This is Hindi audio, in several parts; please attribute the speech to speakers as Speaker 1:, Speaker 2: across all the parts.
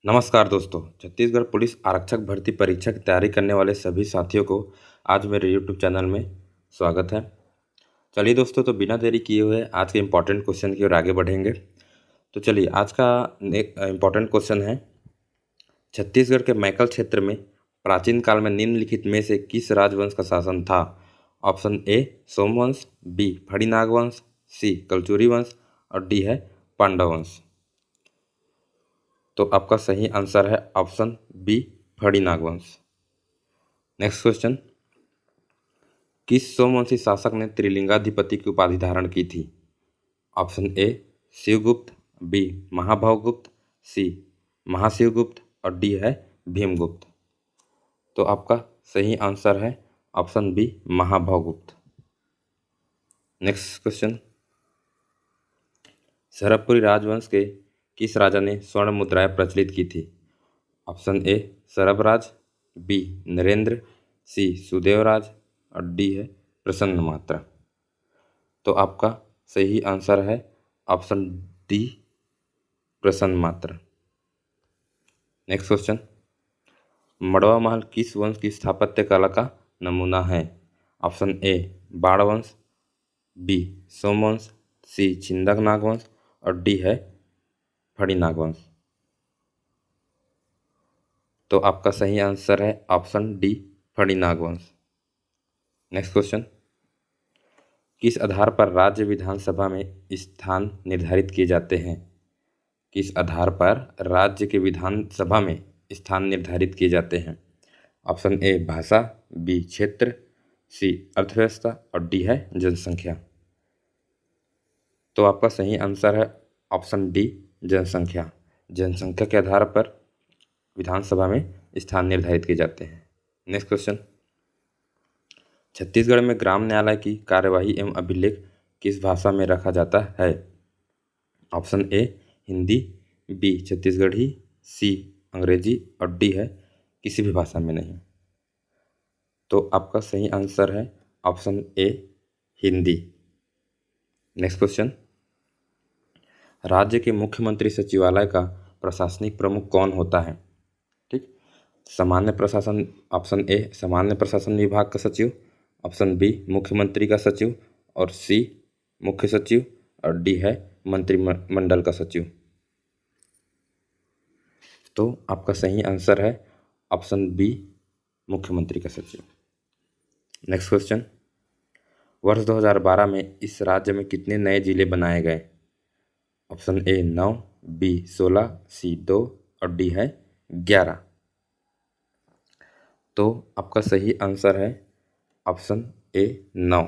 Speaker 1: नमस्कार दोस्तों। छत्तीसगढ़ पुलिस आरक्षक भर्ती परीक्षा की तैयारी करने वाले सभी साथियों को आज मेरे यूट्यूब चैनल में स्वागत है। चलिए दोस्तों, तो बिना देरी किए हुए आज के इम्पोर्टेंट क्वेश्चन की ओर आगे बढ़ेंगे। तो चलिए, आज का इम्पोर्टेंट क्वेश्चन है, छत्तीसगढ़ के मैकल क्षेत्र में प्राचीन काल में निम्नलिखित में से किस राजवंश का शासन था? ऑप्शन ए सोमवंश, बी फणिनाग वंश, सी कलचुरी वंश और डी है पांडव वंश। तो आपका सही आंसर है ऑप्शन बी फणिनाग वंश। नेक्स्ट क्वेश्चन, किस सोमवंशी शासक ने त्रिलिंगाधिपति की उपाधि धारण की थी? Option A Shivagupta, B Mahabhavagupta, C Mahashivagupta और डी है भीमगुप्त। तो आपका सही आंसर है option B Mahabhavagupta. Next question, Sarabhpuri राजवंश के किस राजा ने स्वर्ण मुद्राएं प्रचलित की थी? ऑप्शन ए सरभराज, बी नरेंद्र, सी सुदेवराज और डी है प्रसन्न मात्रा। तो आपका सही आंसर है ऑप्शन डी प्रसन्न मात्रा। नेक्स्ट क्वेश्चन, मड़वा महल किस वंश की स्थापत्य कला का नमूना है? ऑप्शन ए बाण वंश, बी सोमवंश, सी छिंदक नागवंश और डी है फणिनाग वंश। तो आपका सही आंसर है ऑप्शन डी फणिनाग वंश। नेक्स्ट क्वेश्चन, किस आधार पर राज्य विधानसभा में स्थान निर्धारित किए जाते हैं? किस आधार पर राज्य के विधानसभा में स्थान निर्धारित किए जाते हैं? ऑप्शन ए भाषा, बी क्षेत्र, सी अर्थव्यवस्था और डी है जनसंख्या। तो आपका सही आंसर है ऑप्शन डी जनसंख्या। जनसंख्या के आधार पर विधानसभा में स्थान निर्धारित किए जाते हैं। नेक्स्ट क्वेश्चन, छत्तीसगढ़ में ग्राम न्यायालय की कार्यवाही एवं अभिलेख किस भाषा में रखा जाता है? Option A Hindi, B Chhattisgarhi, C Angrezi और डी है किसी भी भाषा में नहीं। तो आपका सही आंसर है option A Hindi. Next question, राज्य के मुख्यमंत्री सचिवालय का प्रशासनिक प्रमुख कौन होता है? ठीक, सामान्य प्रशासन, ऑप्शन ए सामान्य प्रशासन विभाग का सचिव, ऑप्शन बी मुख्यमंत्री का सचिव और सी मुख्य सचिव और डी है मंत्रिमंडल का सचिव। तो आपका सही आंसर है ऑप्शन बी मुख्यमंत्री का सचिव। नेक्स्ट क्वेश्चन, वर्ष 2012 में इस राज्य में कितने नए जिले बनाए गए? ऑप्शन ए 9, बी 16, सी 2 और डी है 11। तो आपका सही आंसर है ऑप्शन ए 9।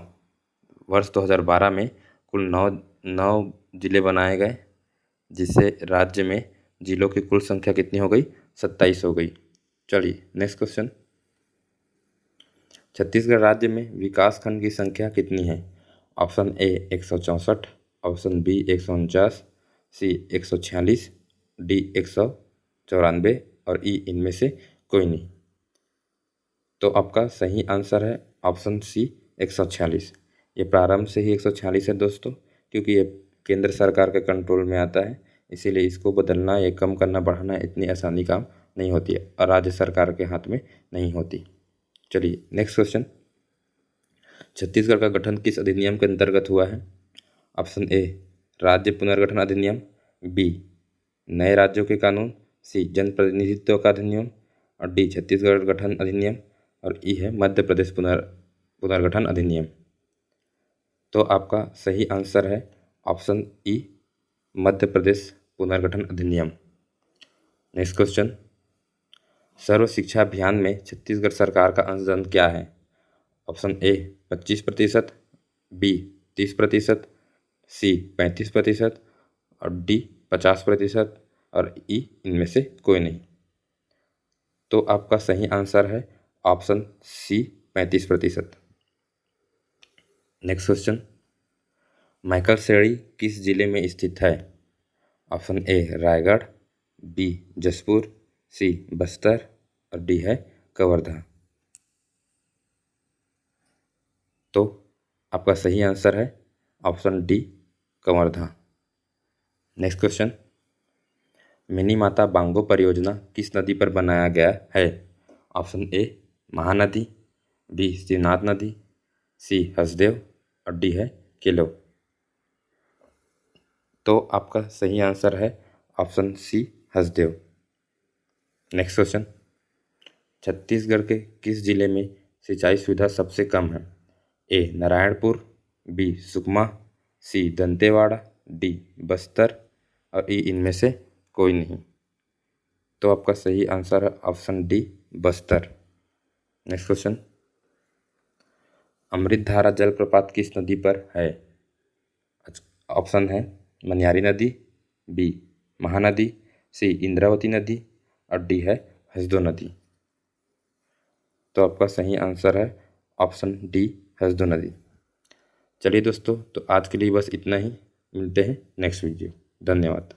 Speaker 1: वर्ष 2012 में कुल 9 जिले बनाए गए, जिससे राज्य में जिलों की कुल संख्या कितनी हो गई? 27 हो गई। चलिए नेक्स्ट क्वेश्चन, छत्तीसगढ़ राज्य में विकास खंड की संख्या कितनी है? Option A 164, option B 149, C 146, D 194 और ई इनमें से कोई नहीं। तो आपका सही आंसर है ऑप्शन सी 146। ये प्रारंभ से ही 146 है दोस्तों, क्योंकि ये केंद्र सरकार के कंट्रोल में आता है, इसीलिए इसको बदलना या कम करना बढ़ाना इतनी आसानी काम नहीं होती है और राज्य सरकार के हाथ में नहीं होती। चलिए नेक्स्ट क्वेश्चन, छत्तीसगढ़ का गठन किस अधिनियम के अंतर्गत हुआ है? ऑप्शन ए राज्य पुनर्गठन अधिनियम, बी नए राज्यों के कानून, सी जन प्रतिनिधित्व का अधिनियम और डी छत्तीसगढ़ गठन अधिनियम और ई है मध्य प्रदेश पुनर्गठन अधिनियम। तो आपका सही आंसर है ऑप्शन ई मध्य प्रदेश पुनर्गठन अधिनियम। नेक्स्ट क्वेश्चन, सर्व शिक्षा अभियान में छत्तीसगढ़ सरकार का अंशदान क्या है? ऑप्शन ए 25%, बी 30%, सी 35% और डी 50% और ई इनमें से कोई नहीं। तो आपका सही आंसर है option C 35%। Next question, Maikal श्रेणी किस जिले में स्थित है? Option A Raigarh, B Jashpur, C Bastar और डी है कवर्धा। तो आपका सही आंसर है option D Kawardha. Next question, Mini Mata Bango परियोजना किस नदी पर बनाया गया है? Option A Mahanadi, B Shivnath नदी, सी हसदेव और डी है केलो। तो आपका सही आंसर है option C Hasdeo. Next question, Chhattisgarh के किस जिले में सिंचाई सुविधा सबसे कम है? A Narayanpur, B Sukma, C Dantewada, D Bastar और ई इनमें से कोई नहीं। तो आपका सही आंसर है option D Bastar. Next question, Amritdhara जलप्रपात किस नदी पर है? ऑप्शन है मनियारी नदी, बी महानदी, सी इंद्रावती नदी और डी है हसदो नदी। तो आपका सही आंसर है ऑप्शन डी हसदो नदी। चलिए दोस्तों, तो आज के लिए बस इतना ही। मिलते हैं नेक्स्ट वीडियो। धन्यवाद।